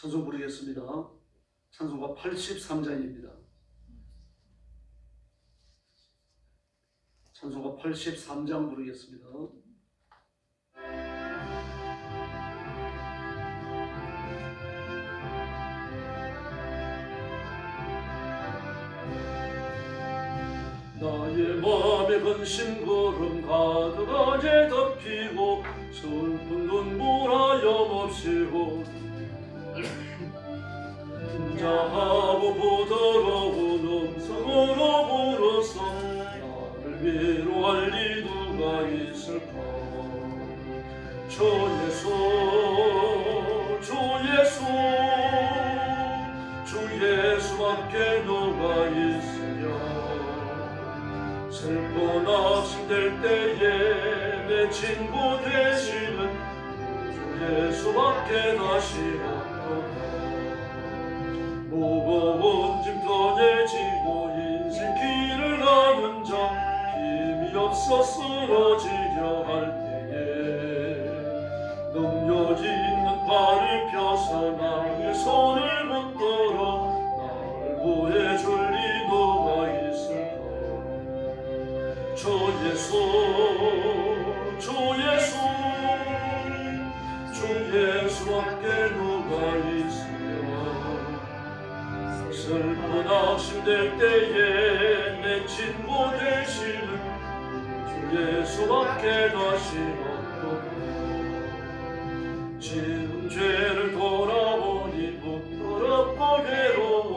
찬송 부르겠습니다. 찬송가 83장입니다. 찬송가 83장 부르겠습니다. 나의 맘에 근심 구름 가득하게 덮이고 슬픈 눈물 하염없이 인자하고 부드러운 음성으로 불어서 나를 위로할 리 누가 있을까. 주 예수 주 예수 주 예수밖에 누가 있으랴. 슬픈 낙심될 때에 내 친구 되시는 주 예수밖에 다시 없도다. 무거운 짐 편해지고 인생 길을 가는 자 힘이 없어 쓰러지려 할 때에 능력이 있는 발을 펴서 나의 손을 붙들어 나를 구해줄 리 누가 있을까. 주 예수 주 예수 주 예수밖에 누가 있으랴. 슬픈 낙심될 때에 내 친구 되시는 주 예수밖에 다시 없도다. 지은 죄를 돌아보니 부끄럽고 괴로워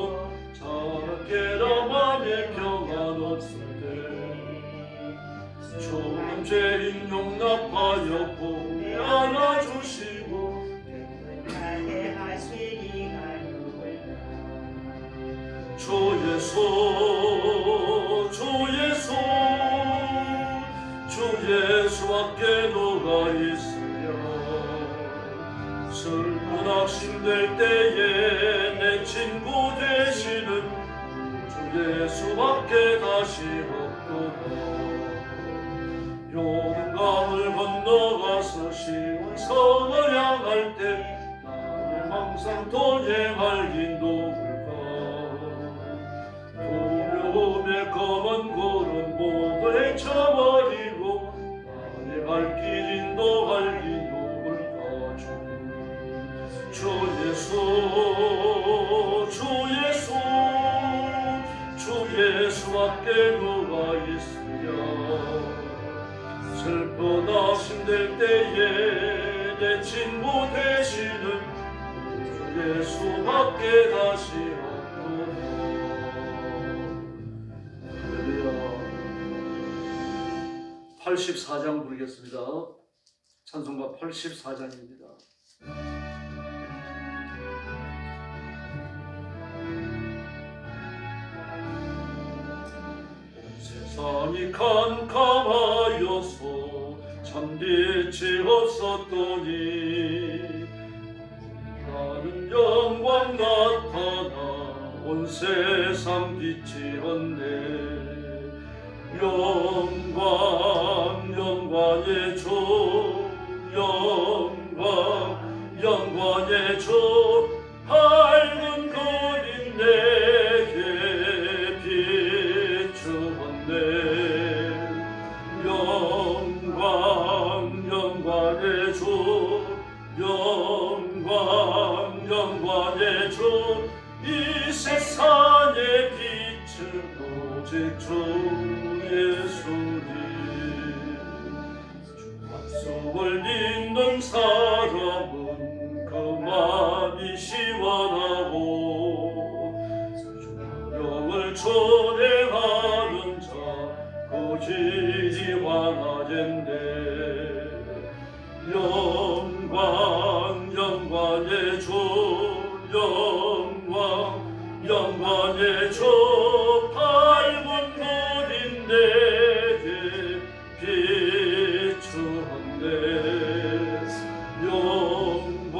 자랑케라 맘에 평안 없을 때 조금 죄인 용납하여 품에 안아주시고 주 예수 주 예수 주 예수밖에 누가 있으랴. 슬픈 낙심될 때에 내 친구 되시는 주 예수밖에 다시 없도다. 요단강을 건너가서 쉬운 성을 향할 때 나를 항상 동행할 인도를 두려움의 검은 구름 모두 헤쳐버리고 나의 발길 인도할 인도를 가주. 주 예수 주 예수 주 예수밖에 누가 있으랴. 슬픈 낙심될 때에 내 친구 되시는 주 예수밖에 다시 없도다. 84장 부르겠습니다. 찬송가 84장입니다. 세상이 캄캄하여서 참빛이 없었더니 나는 영광 나타나 온 세상 빛이 없네. 영광 영광의 주 영광 영광의 주 밝은 그림 내게 비추었네. 영광 영광의 주 영광 영광의 주 이 세상의 빛은 오직 주 예수님. 약속을 믿는 사람은 그 마음이 시원하고 영을 초대하는 자 그 길이 환하겠네. 영광 영광의 주 영광 영광의 주 밝은 눈인 내게 비추었네. 영광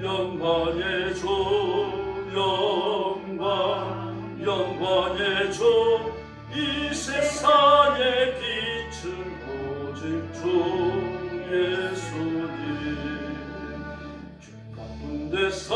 영광의 주 영광 영광의 주 이 세상의 빛은 오직 주 예수님. 주 가운데서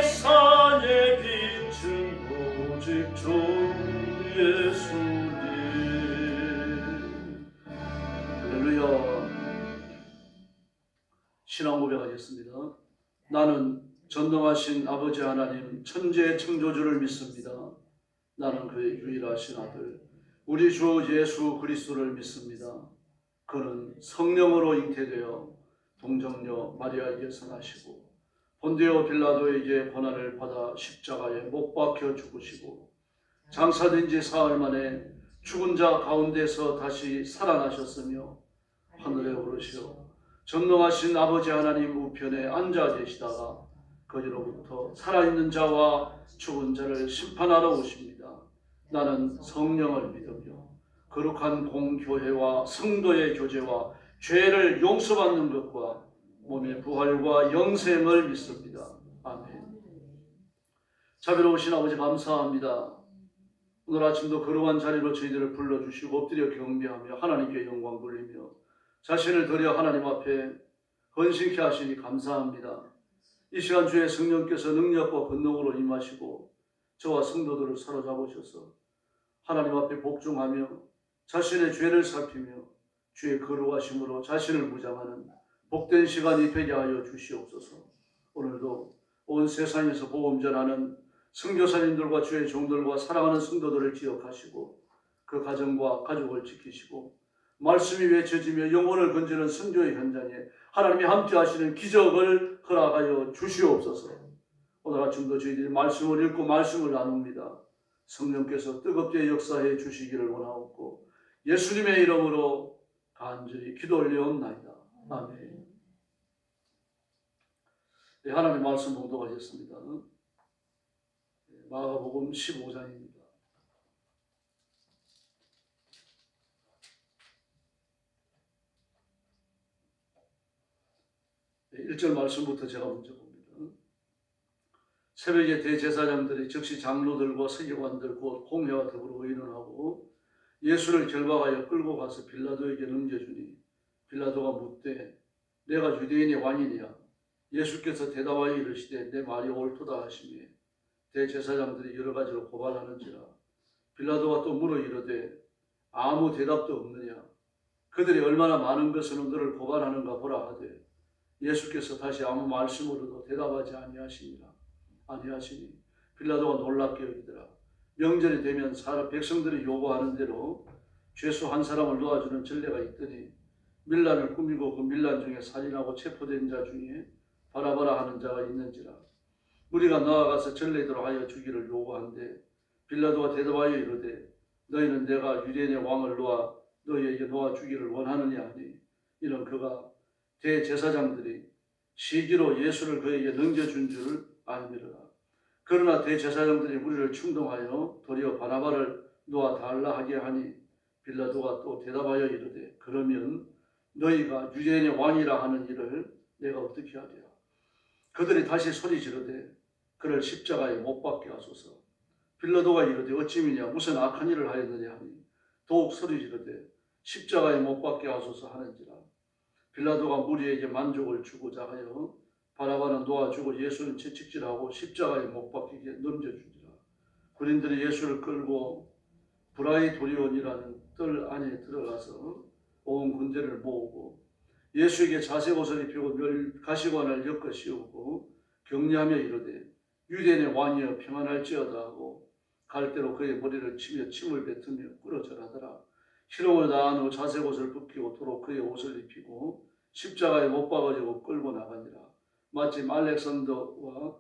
세상의 빛은 오직 주 예수님. 할렐루야. 신앙 고백하겠습니다. 나는 전능하신 아버지 하나님 천지의 창조주를 믿습니다. 나는 그의 유일하신 아들 우리 주 예수 그리스도를 믿습니다. 그는 성령으로 잉태되어 동정녀 마리아에게서 나시고 본디오 빌라도에게 고난을 받아 십자가에 못 박혀 죽으시고 장사된 지 사흘 만에 죽은 자 가운데서 다시 살아나셨으며 하늘에 오르시어 전능하신 아버지 하나님 우편에 앉아 계시다가 거기로부터 살아있는 자와 죽은 자를 심판하러 오십니다. 나는 성령을 믿으며 거룩한 공교회와 성도의 교제와 죄를 용서받는 것과 몸의 부활과 영생을 믿습니다. 아멘. 자비로우신 아버지 감사합니다. 오늘 아침도 거룩한 자리로 저희들을 불러주시고 엎드려 경배하며 하나님께 영광 돌리며 자신을 드려 하나님 앞에 헌신케 하시니 감사합니다. 이 시간 주의 성령께서 능력과 권능으로 임하시고 저와 성도들을 사로잡으셔서 하나님 앞에 복종하며 자신의 죄를 살피며 주의 거룩하심으로 자신을 무장하는 복된 시간이 되게 하여 주시옵소서. 오늘도 온 세상에서 복음 전하는 선교사님들과 주의 종들과 사랑하는 성도들을 기억하시고 그 가정과 가족을 지키시고 말씀이 외쳐지며 영혼을 건지는 선교의 현장에 하나님이 함께 하시는 기적을 허락하여 주시옵소서. 오늘 아침도 저희들이 말씀을 읽고 말씀을 나눕니다. 성령께서 뜨겁게 역사해 주시기를 원하옵고 예수님의 이름으로 간절히 기도 올려옵나이다. 아멘. 네, 하나님 말씀 봉독하겠습니다. 마가복음 15장입니다. 1절 말씀부터 제가 먼저 봅니다. 새벽에 대제사장들이 즉시 장로들과 서기관들 곧 공회와 더불어 의논하고 예수를 결박하여 끌고 가서 빌라도에게 넘겨주니 빌라도가 묻되 내가 유대인의 왕이냐? 예수께서 대답하여 이르시되 내 말이 옳도다 하시니 대제사장들이 여러 가지로 고발하는지라 빌라도가 또 물어 이르되 아무 대답도 없느냐? 그들이 얼마나 많은 것으로 너를 고발하는가 보라 하되 예수께서 다시 아무 말씀으로도 대답하지 아니하시니 빌라도가 놀랍게 여기더라. 명절이 되면 사람 백성들이 요구하는 대로 죄수 한 사람을 놓아주는 전례가 있더니 밀란을 꾸미고 그 밀란 중에 살인하고 체포된 자 중에 바라바라 하는 자가 있는지라. 우리가 나아가서 전례대로 하여 주기를 요구한데 빌라도가 대답하여 이르되 너희는 내가 유대인의 왕을 놓아 너희에게 놓아 주기를 원하느냐 하니 이는 그가 대제사장들이 시기로 예수를 그에게 넘겨준 줄을 알미르라. 그러나 대제사장들이 우리를 충동하여 도리어 바나바를 놓아 달라 하게 하니 빌라도가 또 대답하여 이르되 그러면 너희가 유대인의 왕이라 하는 일을 내가 어떻게 하랴. 그들이 다시 소리 지르되 그를 십자가에 못 박게 하소서. 빌라도가 이르되 어찌미냐 무슨 악한 일을 하였느냐 하니 더욱 소리 지르되 십자가에 못 박게 하소서 하는지라. 빌라도가 무리에게 만족을 주고자 하여 바라바는 놓아주고 예수는 채찍질하고 십자가에 못 박히게 넘겨주니라. 군인들이 예수를 끌고 브라이도리온이라는 뜰 안에 들어가서 온 군대를 모으고 예수에게 자색 옷을 입히고 가시관을 엮어 씌우고 격려하며 이르되 유대인의 왕이여 평안할지어다 하고 갈대로 그의 머리를 치며 침을 뱉으며 꾸러절하더라. 희롱을 다한 후 자색 옷을 벗기고 도로 그의 옷을 입히고 십자가에 못 박아지고 끌고 나가니라. 마침 알렉산더와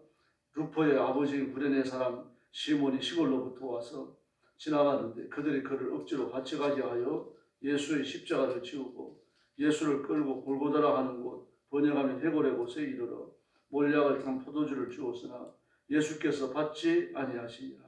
루포의 아버지인 구레네 사람 시몬이 시골로부터 와서 지나가는데 그들이 그를 억지로 같이 가게 하여 예수의 십자가를 지우고 예수를 끌고 골고다라 하는 곳 번역하면 해골의 곳에 이르러 몰약을 탄 포도주를 주었으나 예수께서 받지 아니하시니라.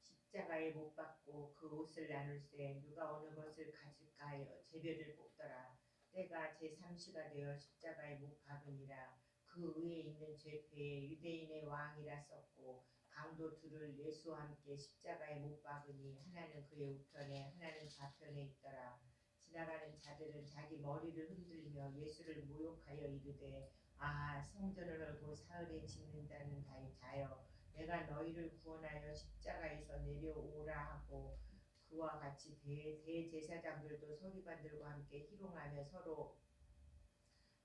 십자가에 못 박고 그 옷을 나눌세 누가 어느 것을 가질까 하여 제별을 뽑더라. 때가 제3시가 되어 십자가에 못 박으니라. 그 위에 있는 죄패에 유대인의 왕이라 썼고 강도 둘을 예수와 함께 십자가에 못 박으니 하나는 그의 우편에 하나는 좌편에 있더라. 지나가는 자들은 자기 머리를 흔들며 예수를 모욕하여 이르되 아 성전을 얼고 사흘에 짓는다는 자여 내가 너희를 구원하여 십자가에서 내려오라 하고 그와 같이 대제사장들도 서기관들과 함께 희롱하며 서로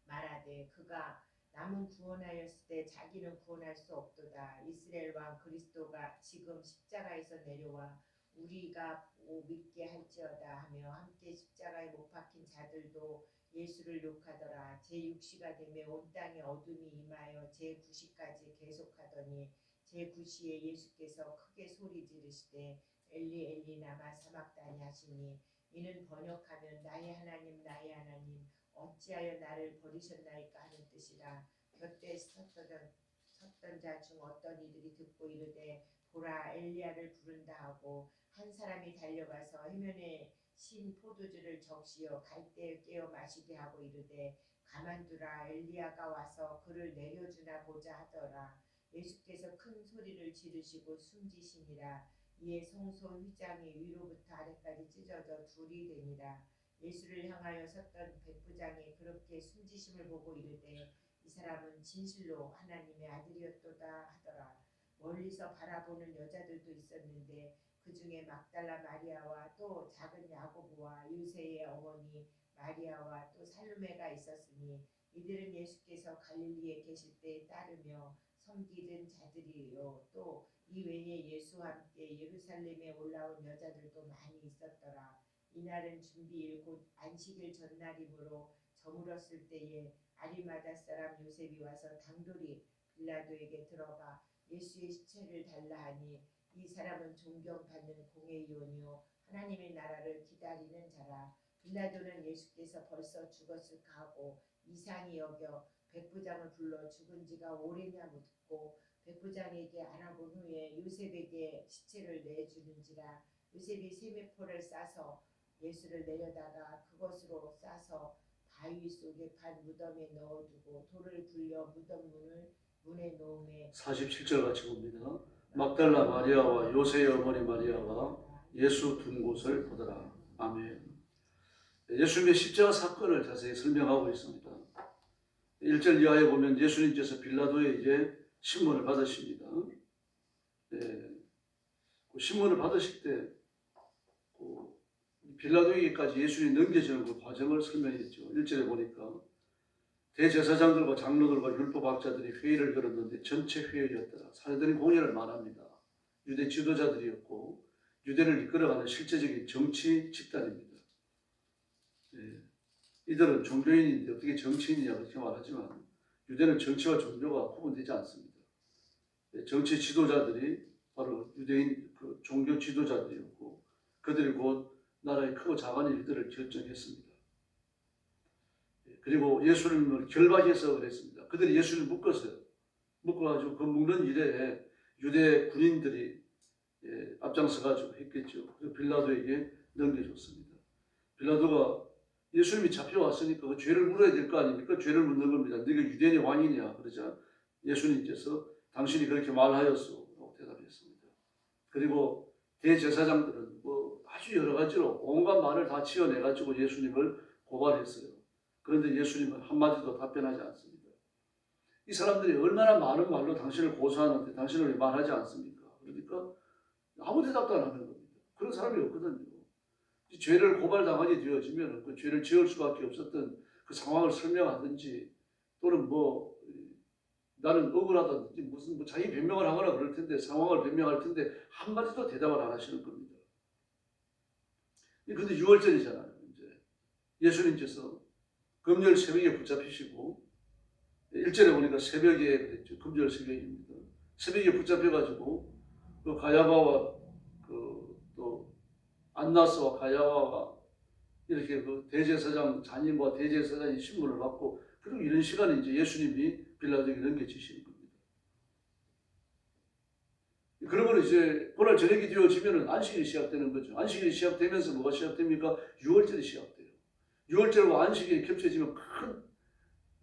말하되 그가 남은 구원하였을 때 자기는 구원할 수 없도다. 이스라엘 왕 그리스도가 지금 십자가에서 내려와 우리가 믿게 할지어다 하며 함께 십자가에 못 박힌 자들도 예수를 욕하더라. 제6시가 되매 온 땅에 어둠이 임하여 제9시까지 계속하더니 제9시에 예수께서 크게 소리 지르시되 엘리 엘리 나마 사막다니 하시니 이는 번역하면 나의 하나님 나의 하나님 어찌하여 나를 버리셨나이까 하는 뜻이라. 곁에 섰던 자 중 어떤 이들이 듣고 이르되 보라 엘리야를 부른다 하고 한 사람이 달려가서 해면에 신 포도주를 적시어 갈대에 깨어 마시게 하고 이르되 가만두라 엘리야가 와서 그를 내려주나 보자 하더라. 예수께서 큰 소리를 지르시고 숨지시니라. 이에 성소 휘장이 위로부터 아래까지 찢어져 둘이 되니라. 예수를 향하여 섰던 백부장이 그렇게 숨지심을 보고 이르되 이 사람은 진실로 하나님의 아들이었도다 하더라. 멀리서 바라보는 여자들도 있었는데 그 중에 막달라 마리아와 또 작은 야고보와 요새의 어머니 마리아와 또 살로메가 있었으니 이들은 예수께서 갈릴리에 계실 때에 따르며 섬기던 자들이요 또 이 외에 예수와 함께 예루살렘에 올라온 여자들도 많이 있었더라. 이날은 준비일 곧 안식일 전날이므로 저물었을 때에 아리마다 사람 요셉이 와서 당돌이 빌라도에게 들어가 예수의 시체를 달라 하니 이 사람은 존경받는 공회의원이요 하나님의 나라를 기다리는 자라. 빌라도는 예수께서 벌써 죽었을까 하고 이상히 여겨 백부장을 불러 죽은 지가 오래냐 묻고 백부장에게 알아본 후에 요셉에게 시체를 내주는지라. 요셉이 세메포를 싸서 예수를 내려다가 그것으로 싸서 바위 속에 판 무덤에 넣어두고 돌을 굴려 무덤 문에 놓음에 47절 같이 봅니다. 막달라 마리아와 요새의 어머니 마리아가 예수 둔 곳을 보더라. 아멘. 예수님의 십자가 사건을 자세히 설명하고 있습니다. 1절 이하에 보면 예수님께서 빌라도에 이제 신문을 받으십니다. 그 신문을 받으실 때 빌라도에게까지 예수님이 넘겨지는 그 과정을 설명했죠. 1절에 보니까 대제사장들과 장로들과 율법학자들이 회의를 열었는데 전체 회의였더라. 사도들이 공연을 말합니다. 유대 지도자들이었고 유대를 이끌어가는 실제적인 정치 집단입니다. 이들은 종교인인데 어떻게 정치인이냐 그렇게 말하지만 유대는 정치와 종교가 구분되지 않습니다. 정치 지도자들이 바로 유대인 그 종교 지도자들이었고 그들이 곧 나라의 크고 작은 일들을 결정했습니다. 그리고 예수님을 결박해서 그랬습니다. 그들이 예수를 묶었어요. 묶어가지고 그 묶는 일에 유대 군인들이 앞장서가지고 했겠죠. 그리고 빌라도에게 넘겨줬습니다. 빌라도가 예수님이 잡혀왔으니까 그 죄를 물어야 될 거 아닙니까? 죄를 묻는 겁니다. 네가 유대인의 왕이냐? 그러자 예수님께서 당신이 그렇게 말하였소 라고 대답했습니다. 그리고 대제사장들은 아주 여러 가지로 온갖 말을 다 지어내가지고 예수님을 고발했어요. 그런데 예수님은 한마디도 답변하지 않습니다. 이 사람들이 얼마나 많은 말로 당신을 고소하는데 당신을 왜 말하지 않습니까? 그러니까 아무 대답도 안 하는 겁니다. 그런 사람이 없거든요. 죄를 고발당하게 되어지면 그 죄를 지을 수밖에 없었던 그 상황을 설명하든지 또는 나는 억울하다든지 무슨 자기 변명을 하거나 그럴 텐데 상황을 변명할 텐데 한마디도 대답을 안 하시는 겁니다. 근데 6월절이잖아요. 이제 예수님께서 금요일 새벽에 붙잡히시고 1절에 보니까 새벽에 그랬죠. 금요일 새벽입니다. 새벽에 붙잡혀가지고 그 가야바와 또 안나스와 가야바가 이렇게 그 대제사장 자님과 대제사장이 신문을 받고 그리고 이런 시간에 이제 예수님이 빌라도에게 넘겨지시는 겁니다. 그러면 이제 그날 저녁이 되어지면 안식일이 시작되는 거죠. 안식일이 시작되면서 뭐가 시작됩니까? 6월절이 시작돼요. 6월절과 안식일이 겹쳐지면 큰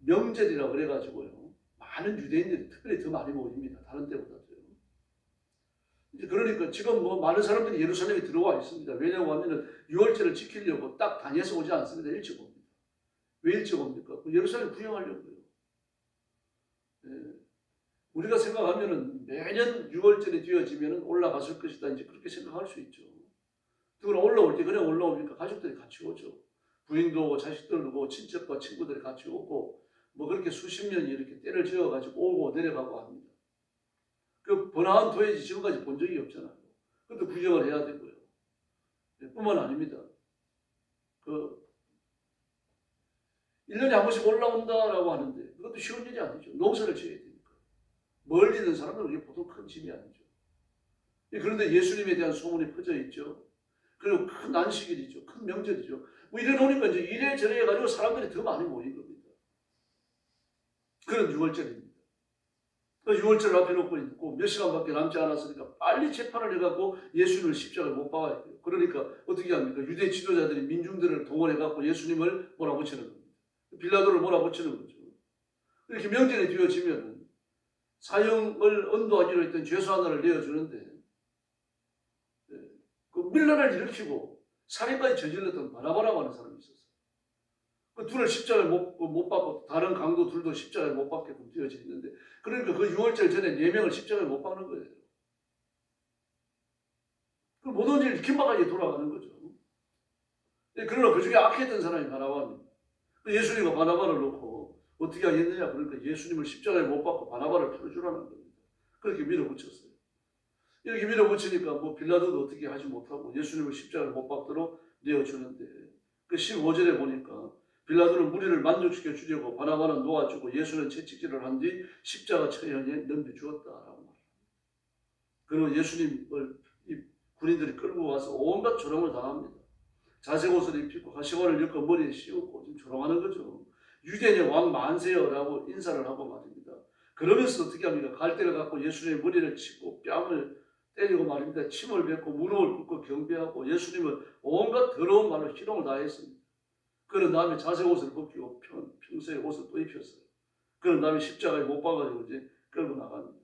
명절이라고 그래가지고요. 많은 유대인들이 특별히 더 많이 모입니다. 다른 때보다도요. 그러니까 지금 많은 사람들이 예루살렘에 들어와 있습니다. 왜냐고 하면은 6월절을 지키려고 딱 다녀서 오지 않습니다. 일찍 옵니다. 왜 일찍 옵니까? 예루살렘 구경하려고요. 예. 우리가 생각하면은 매년 6월절이 되어지면은 올라갔을 것이다. 이제 그렇게 생각할 수 있죠. 그러나 올라올 때 그냥 올라오니까 가족들이 같이 오죠. 부인도 오고 자식들도 오고 친척과 친구들이 같이 오고 뭐 그렇게 수십 년이 이렇게 때를 지어가지고 오고 내려가고 합니다. 그 번화한 토해지 지금까지 본 적이 없잖아요. 그것도 구경을 해야 되고요. 네, 뿐만 아닙니다. 그 1년에 한 번씩 올라온다라고 하는데 그것도 쉬운 일이 아니죠. 농사를 지어야 되니까. 멀리 있는 사람들은 그게 보통 큰 짐이 아니죠. 그런데 예수님에 대한 소문이 퍼져 있죠. 그리고 큰 안식일이죠. 큰 명절이죠. 뭐 이래 놓으니까 이제 이래저래 해가지고 사람들이 더 많이 모인 겁니다. 그런 6월절입니다. 그 6월절 앞에 놓고 있고 몇 시간밖에 남지 않았으니까 빨리 재판을 해갖고 예수님을 십자가에 못 박아야 돼요. 그러니까 어떻게 합니까? 유대 지도자들이 민중들을 동원해갖고 예수님을 몰아붙이는 겁니다. 빌라도를 몰아붙이는 거죠. 이렇게 명절이 되어지면 사형을 언도하기로 했던 죄수 하나를 내어주는데 그 밀란을 일으키고 살인까지 저질렀던 바나바라고 하는 사람이 있었어요. 그 둘을 십자가에 못 박고 다른 강도 둘도 십자가에 못 박게끔 되어져 있는데 그러니까 그 6월절 전에 4명을 십자가에 못 박는 거예요. 그 모든 일이 긴박하게 돌아가는 거죠. 그러나 그 중에 악했던 사람이 바나바입니다. 예수님과 바나바를 놓고 어떻게 하겠느냐. 그러니까 예수님을 십자가에 못 박고 바나바를 풀어주라는 겁니다. 그렇게 밀어붙였어요. 이렇게 밀어붙이니까 뭐 빌라도도 어떻게 하지 못하고 예수님을 십자가에 못 박도록 내어주는데 그 15절에 보니까 빌라도는 무리를 만족시켜 주려고 바나바는 놓아주고 예수는 채찍질을 한 뒤 십자가 처형에 넘겨주었다라고 말합니다. 그리고 예수님을 이 군인들이 끌고 와서 온갖 조롱을 당합니다. 자색 옷을 입히고 가시관을 엮어 머리에 씌우고 지금 조롱하는 거죠. 유대인의 왕 만세여라고 인사를 하고 말입니다. 그러면서 어떻게 합니까? 갈대를 갖고 예수님의 머리를 치고 뺨을 때리고 말입니다. 침을 뱉고 무릎을 꿇고 경배하고 예수님을 온갖 더러운 말로 희롱을 다했습니다. 그런 다음에 자색 옷을 벗기고 평소에 옷을 또 입혔어요. 그런 다음에 십자가에 못 박아가지고 이제 끌고 나갑니다.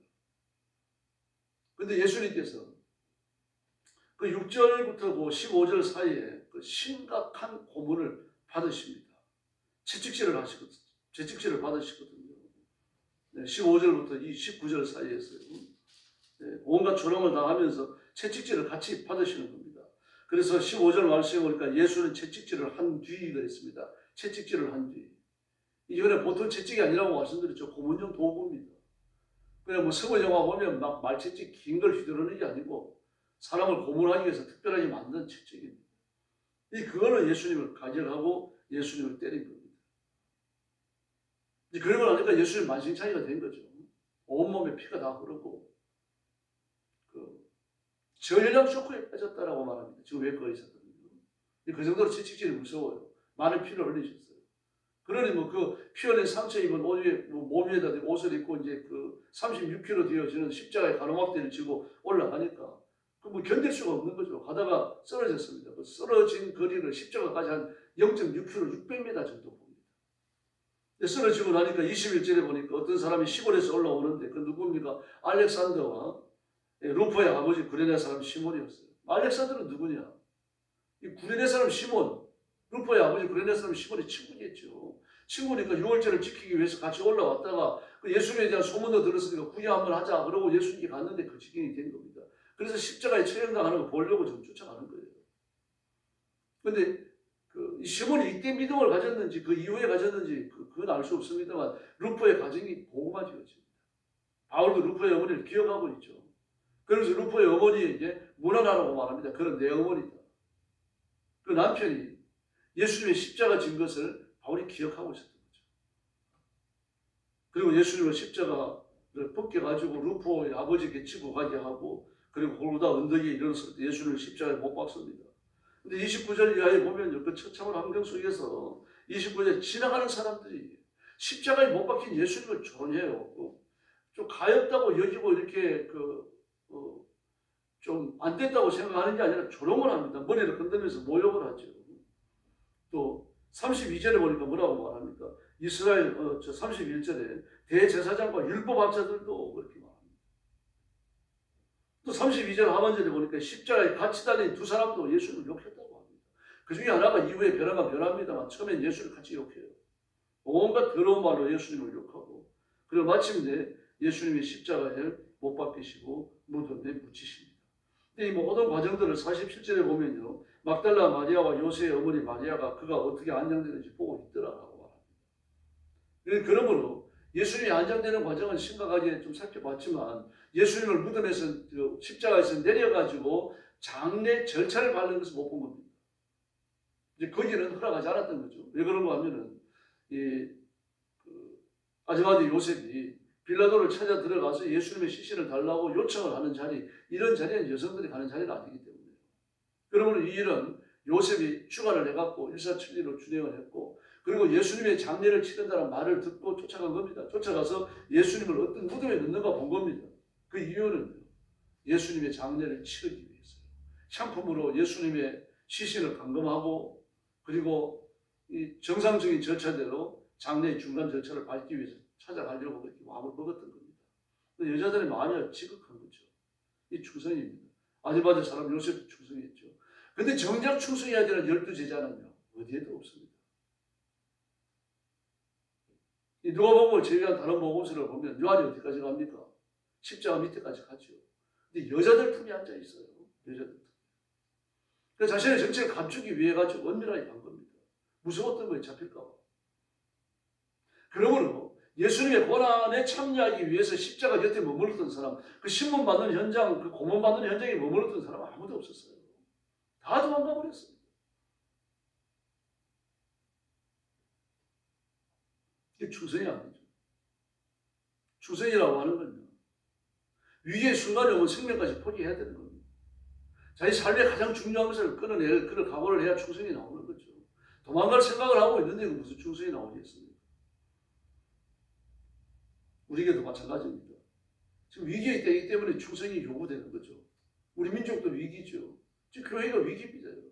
근데 예수님께서 그 6절부터 그 15절 사이에 그 심각한 고문을 받으십니다. 채찍질을 받으시거든요. 네, 15절부터 19절 사이에서요. 네, 온갖 조롱을 당하면서 채찍질을 같이 받으시는 겁니다. 그래서 15절 말씀에 보니까 예수는 채찍질을 한 뒤 그랬습니다. 채찍질을 한 뒤. 이번에 보통 채찍이 아니라고 말씀드렸죠. 고문용 도구입니다. 그냥 뭐 서구 영화 보면 막 말채찍 긴 걸 휘두르는 게 아니고 사람을 고문하기 위해서 특별하게 만든 채찍입니다. 그거는 예수님을 가격하고 예수님을 때린 겁니다. 그러고 나니까 예수님 만신창이가 된 거죠. 온몸에 피가 다 흐르고 저혈량 쇼크에 빠졌다라고 말합니다. 지금 외과에 있었거든요. 그 정도로 채찍질이 무서워요. 많은 피를 흘리셨어요. 그러니 뭐 그 피 흘린 상처 입은 옷 위에 몸 위에다 옷을 입고 이제 그 36kg 되어지는 십자가의 가로막대를 지고 올라가니까 그 뭐 견딜 수가 없는 거죠. 가다가 쓰러졌습니다. 그 쓰러진 거리를 십자가까지 한 0.6km, 600m 정도 봅니다. 쓰러지고 나니까 21절에 보니까 어떤 사람이 시골에서 올라오는데 그 누굽니까? 알렉산더와 루포의 아버지 구레네 사람 시몬이었어요. 알렉산더는 누구냐? 이 구레네 사람 시몬, 루포의 아버지 구레네 사람 시몬이 친구겠죠. 친구니까 6월절을 지키기 위해서 같이 올라왔다가 그 예수님에 대한 소문도 들었으니까 구경 한번 하자 그러고 예수님이 갔는데 그 지경이 된 겁니다. 그래서 십자가에 처형당하는 거 보려고 좀 쫓아가는 거예요. 그런데 이 시몬이 이때 믿음을 가졌는지 그 이후에 가졌는지 그건 알 수 없습니다만 루포의 가정이 복음화 되어집니다. 바울도 루포의 어머니를 기억하고 있죠. 그래서 루포의 어머니에게 문안하라고 말합니다. 그런 내 어머니다. 그 남편이 예수님의 십자가 진 것을 바울이 기억하고 있었던 거죠. 그리고 예수님을 십자가를 벗겨가지고 루포의 아버지에게 치고 가게 하고 그리고 골고다 언덕에 이르렀을 때 예수님을 십자가에 못 박습니다. 근데 29절 이하에 보면 그 처참한 환경 속에서 29절 지나가는 사람들이 십자가에 못 박힌 예수님을 조롱해요. 좀 가엽다고 여기고 이렇게 좀 안 됐다고 생각하는 게 아니라 조롱을 합니다. 머리를 흔들면서 모욕을 하죠. 또 32절에 보니까 뭐라고 말합니까? 이스라엘 31절에 대제사장과 율법학자들도 그렇게 말합니다. 또 32절 하반절에 보니까 십자가에 같이 달린 두 사람도 예수님을 욕했다고 합니다. 그 중에 하나가 이후에 변합니다만 처음엔 예수를 같이 욕해요. 온갖 더러운 말로 예수님을 욕하고 그리고 마침내 예수님이 십자가에 못 박히시고 무덤에 묻히십니다. 이 모든 과정들을 47절에 보면요, 막달라 마리아와 요새의 어머니 마리아가 그가 어떻게 안장되는지 보고 있더라라고 말합니다. 그러므로 예수님이 안장되는 과정은 심각하게 좀 살펴봤지만 예수님을 무덤에서 십자가에서 내려가지고 장례 절차를 밟는 것을 못 본 겁니다. 이제 거기는 허락하지 않았던 거죠. 왜 그런가 하면은 아즈마디 요셉이 빌라도를 찾아 들어가서 예수님의 시신을 달라고 요청을 하는 자리, 이런 자리는 여성들이 가는 자리는 아니기 때문에. 그러면 이 일은 요셉이 주관을 해갖고 일사천리로 준행을 했고, 그리고 예수님의 장례를 치른다는 말을 듣고 쫓아간 겁니다. 쫓아가서 예수님을 어떤 무덤에 넣는가 본 겁니다. 그 이유는 예수님의 장례를 치르기 위해서요. 향품으로 예수님의 시신을 감금하고, 그리고 이 정상적인 절차대로 장례의 중간 절차를 밟기 위해서 찾아가려고 그렇게 마음을 먹었던 겁니다. 여자들의 마음이 지극한 거죠. 이 충성입니다. 아리마대 사람 요셉도 충성했죠. 근데 정작 충성해야 되는 12제자는요, 어디에도 없습니다. 이 누가복음을 제외한 다른 복음서를 보면 요한이 어디까지 갑니까? 십자가 밑에까지 가죠. 근데 여자들 틈에 앉아 있어요. 여자들 틈에. 그래서 자신의 정체를 감추기 위해 가지고 은밀하게 간 겁니다. 무서웠던 거에 잡힐까 봐. 그러므로 예수님의 고난에 참여하기 위해서 십자가 곁에 머물렀던 사람, 그 신문 받는 현장, 그 고문 받는 현장에 머물렀던 사람은 아무도 없었어요. 다 도망가 버렸어요. 이게 충성이 아니죠. 충성이라고 하는 건요, 위기의 순간에 오면 생명까지 포기해야 되는 겁니다. 자기 삶의 가장 중요한 것을 끊어낼 그런 각오를 해야 충성이 나오는 거죠. 도망갈 생각을 하고 있는데 무슨 충성이 나오겠습니까? 우리에게도 마찬가지입니다. 지금 위기에 있기 때문에 충성이 요구되는 거죠. 우리 민족도 위기죠. 지금 교회가 위기입니다. 여러분.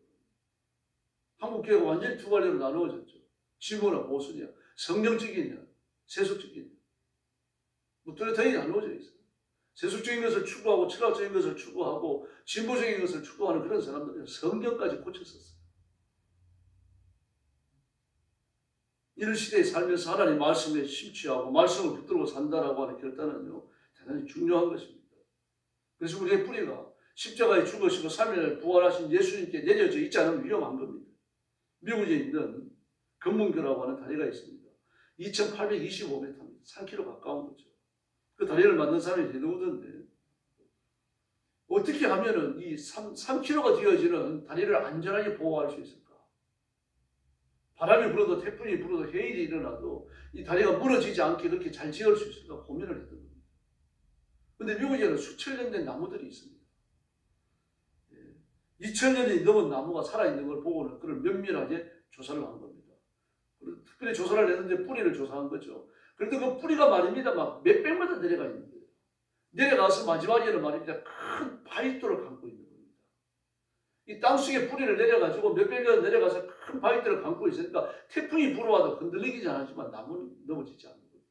한국 교회가 완전히 두 갈래로 나누어졌죠. 진보나 보수냐, 성경적이냐, 세속적이냐. 뭐 뚜렷하게 나누어져 있어요. 세속적인 것을 추구하고 철학적인 것을 추구하고 진보적인 것을 추구하는 그런 사람들은 성경까지 고쳤었어요. 이런 시대에 살면서 하나님 말씀에 심취하고 말씀을 붙들고 산다라고 하는 결단은요, 대단히 중요한 것입니다. 그래서 우리의 뿌리가 십자가에 죽으시고 3일날 부활하신 예수님께 내려져 있지 않으면 위험한 겁니다. 미국에 있는 금문교라고 하는 다리가 있습니다. 2825m입니다. 3km 가까운 거죠. 그 다리를 만든 사람이 대두우던데 어떻게 하면은 이 3km가 되어지는 다리를 안전하게 보호할 수 있을까? 바람이 불어도 태풍이 불어도 해일이 일어나도 이 다리가 무너지지 않게 그렇게 잘 지을 수 있을까 고민을 했던 겁니다. 그런데 미국에는 수천 년 된 나무들이 있습니다. 2000년이 넘은 나무가 살아있는 걸 보고는 그걸 면밀하게 조사를 한 겁니다. 특별히 조사를 했는데 뿌리를 조사한 거죠. 그런데 그 뿌리가 말입니다. 막 몇백마다 내려가 있는 거예요. 내려가서 마지막에는 말입니다. 큰 바위돌을 감고 있는 겁니다. 이 땅속에 뿌리를 내려가지고 몇백 년 내려가서 큰 바위돌을 감고 있으니까 태풍이 불어와도 흔들리지 않지만 나무는 넘어지지 않는 겁니다.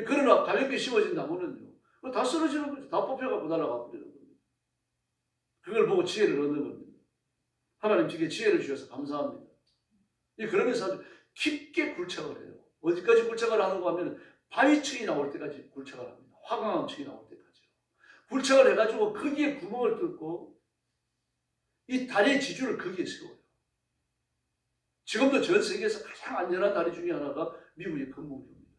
그러나 가볍게 심어진 나무는요, 다 쓰러지는 거죠. 다 뽑혀갖고 날아가 버리는 겁니다. 그걸 보고 지혜를 얻는 겁니다. 하나님 제게 지혜를 주셔서 감사합니다. 그러면서 아주 깊게 굴착을 해요. 어디까지 굴착을 하는가 하면 바위층이 나올 때까지 굴착을 합니다. 화강암층이 나올 때까지요. 굴착을 해가지고 거기에 구멍을 뚫고 이 다리의 지주를 거기에 세워요. 지금도 전 세계에서 가장 안전한 다리 중에 하나가 미국의 금문교입니다.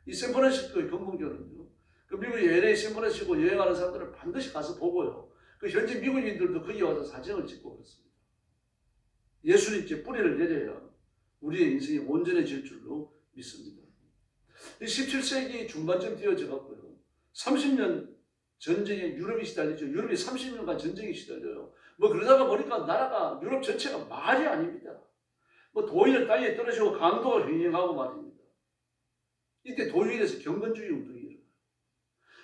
이 샌프란시스코의 금문교는요, 그 미국의 LA 샌프란시스코 여행하는 사람들은 반드시 가서 보고요. 그 현지 미국인들도 거기 와서 사진을 찍고 그렇습니다. 예수님께 뿌리를 내려야 우리의 인생이 온전해질 줄로 믿습니다. 17세기 중반쯤 되어져 갖고요. 30년 전쟁에 유럽이 시달리죠. 유럽이 30년간 전쟁이 시달려요. 뭐 그러다가 보니까 나라가 유럽 전체가 말이 아닙니다. 뭐 도인은 땅에 떨어지고 강도가 횡행하고 말입니다. 이때 도인에서 경건주의 운동이 일어나요.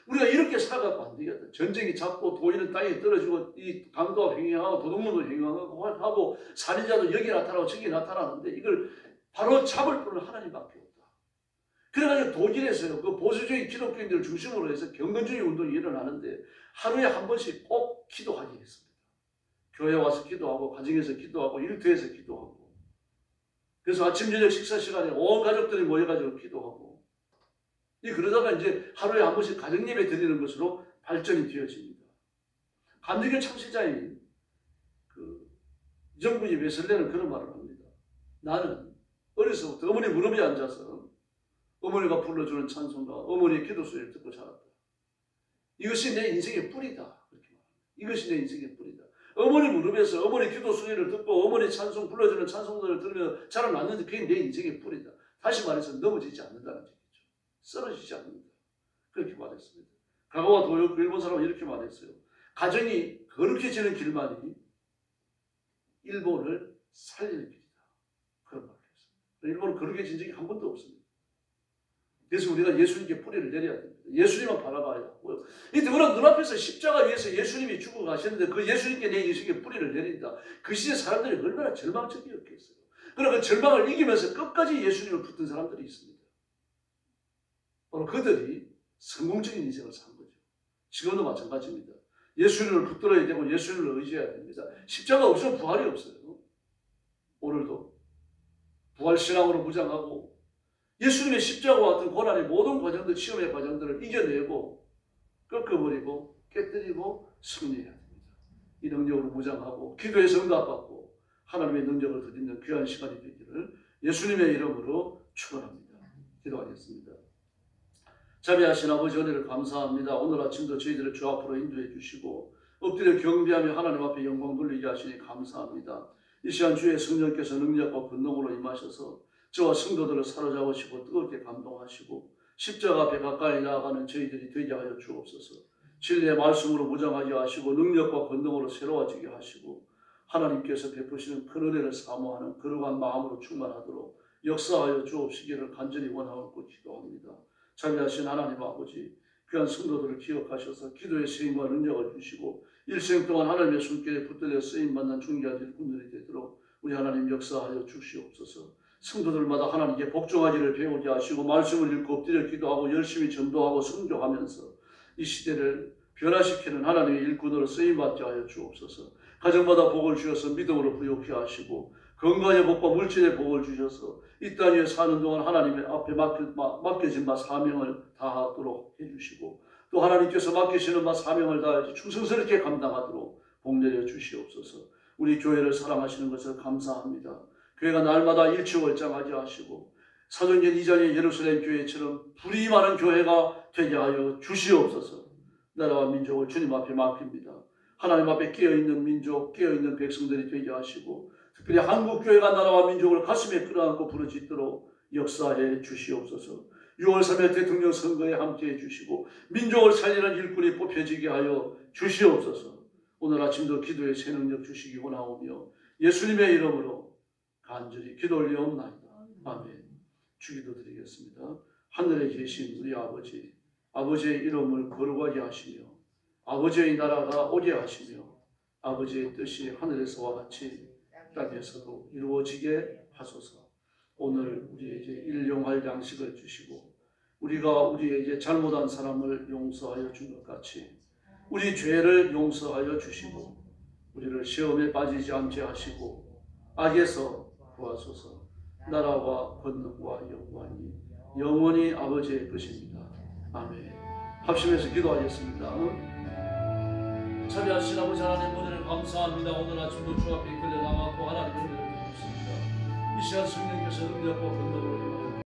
우리가 이렇게 살아가고 안 되겠다. 전쟁이 잦고 도인은 땅에 떨어지고 이 강도가 횡행하고 도둑놈도 횡행하고 살인자도 여기 나타나고 저기 나타나는데 이걸 바로 잡을 분은 하나님밖에 없다. 그래가지고 독일에서요, 그 보수적인 기독교인들을 중심으로 해서 경건주의 운동이 일어나는데 하루에 한 번씩 꼭 기도하게 했습니다. 교회 와서 기도하고 가정에서 기도하고 일터에서 기도하고, 그래서 아침 저녁 식사 시간에 온 가족들이 모여가지고 기도하고, 그러다가 이제 하루에 한 번씩 가정예배 드리는 것으로 발전이 되어집니다. 감리교 창시자인 이정부이 웨슬레는 그런 말을 합니다. 나는 어려서부터 어머니 무릎에 앉아서 어머니가 불러주는 찬송과 어머니의 기도 소리를 듣고 자랐다. 이것이 내 인생의 뿌리다. 그렇게 말합니다. 이것이 내 인생의 뿌리다. 어머니 무릎에서 어머니 기도 소리를 듣고 어머니 찬송 불러주는 찬송들을 들으며 자라났는데 그게 내 인생의 뿌리다. 다시 말해서 넘어지지 않는다는 얘기죠. 쓰러지지 않는다. 그렇게 말했습니다. 가가와 도요 그 일본 사람은 이렇게 말했어요. 가정이 거룩해지는 길만이 일본을 살리는 길이다. 그런 말을 했습니다. 일본은 거룩해진 적이 한 번도 없습니다. 그래서 우리가 예수님께 뿌리를 내려야 됩니다. 예수님만 바라봐야 하고요. 이 더구나 눈앞에서 십자가 위에서 예수님이 죽어 가셨는데 그 예수님께 내 인생에 뿌리를 내린다. 그 시대 사람들이 얼마나 절망적이었겠어요. 그러나 그 절망을 이기면서 끝까지 예수님을 붙든 사람들이 있습니다. 바로 그들이 성공적인 인생을 산 거죠. 지금도 마찬가지입니다. 예수님을 붙들어야 되고 예수님을 의지해야 됩니다. 십자가 없으면 부활이 없어요. 오늘도 부활신앙으로 무장하고 예수님의 십자가와 같은 고난의 모든 과정들, 시험의 과정들을 이겨내고 꺾어버리고 깨뜨리고 승리해야 됩니다. 이 능력으로 무장하고 기도에서 응답받고 하나님의 능력을 드리는 귀한 시간이 되기를 예수님의 이름으로 축원합니다. 기도하겠습니다. 자비하신 아버지 은혜를 감사합니다. 오늘 아침도 저희들을 주 앞으로 인도해 주시고 엎드려 경배하며 하나님 앞에 영광 돌리게 하시니 감사합니다. 이 시간 주의 성령께서 능력과 권능으로 임하셔서 저와 성도들을 사로잡으시고 뜨겁게 감동하시고 십자가 앞에 가까이 나아가는 저희들이 되게 하여 주옵소서. 진리의 말씀으로 무장하게 하시고 능력과 권능으로 새로워지게 하시고 하나님께서 베푸시는 큰 은혜를 사모하는 거룩한 마음으로 충만하도록 역사하여 주옵시기를 간절히 원하고 기도합니다. 자비하신 하나님 아버지, 귀한 성도들을 기억하셔서 기도의 쓰임과 능력을 주시고 일생 동안 하나님의 손길에 붙들려 쓰임받는 중귀한 일꾼들이 되도록 우리 하나님 역사하여 주시옵소서. 성도들마다 하나님께 복종하기를 배우게 하시고 말씀을 읽고 엎드려 기도하고 열심히 전도하고 선교하면서 이 시대를 변화시키는 하나님의 일꾼으로 쓰임받게 하여 주옵소서. 가정마다 복을 주셔서 믿음으로 부욕케 하시고 건강의 복과 물질의 복을 주셔서 이 땅 위에 사는 동안 하나님의 앞에 맡겨진 바 사명을 다하도록 해주시고 또 하나님께서 맡기시는 바 사명을 다해 충성스럽게 감당하도록 복내려 주시옵소서. 우리 교회를 사랑하시는 것을 감사합니다. 교회가 날마다 일취월장하게 하시고 사도행전 2장의 예루살렘 교회처럼 불이 많은 교회가 되게 하여 주시옵소서. 나라와 민족을 주님 앞에 맡깁니다. 하나님 앞에 깨어있는 민족, 깨어있는 백성들이 되게 하시고 특별히 한국교회가 나라와 민족을 가슴에 끌어안고 부르짖도록 역사해 주시옵소서. 6월 3일 대통령 선거에 함께해 주시고 민족을 살리는 일꾼이 뽑혀지게 하여 주시옵소서. 오늘 아침도 기도의 새 능력 주시기 원하오며 예수님의 이름으로 간절히 기도 올리옵나이다. 아멘. 주기도 드리겠습니다. 하늘에 계신 우리 아버지, 아버지의 이름을 거룩하게 하시며 아버지의 나라가 오게 하시며 아버지의 뜻이 하늘에서와 같이 땅에서도 이루어지게 하소서. 오늘 우리에게 일용할 양식을 주시고 우리가 우리에게 잘못한 사람을 용서하여 준 것 같이 우리 죄를 용서하여 주시고 우리를 시험에 빠지지 않게 하시고 악에서 구하소서. 나라와 권능과 영광이 영원히 아버지의 것입니다. 아멘. 합심해서 기도하겠습니다. 자비하신 아버지 하나님 은혜를 감사합니다. 오늘 아침도 주 앞에 이끌려 나가고 하나님의 은혜를 드리겠습니다. 이 시간 성령께서 능력과 권능으로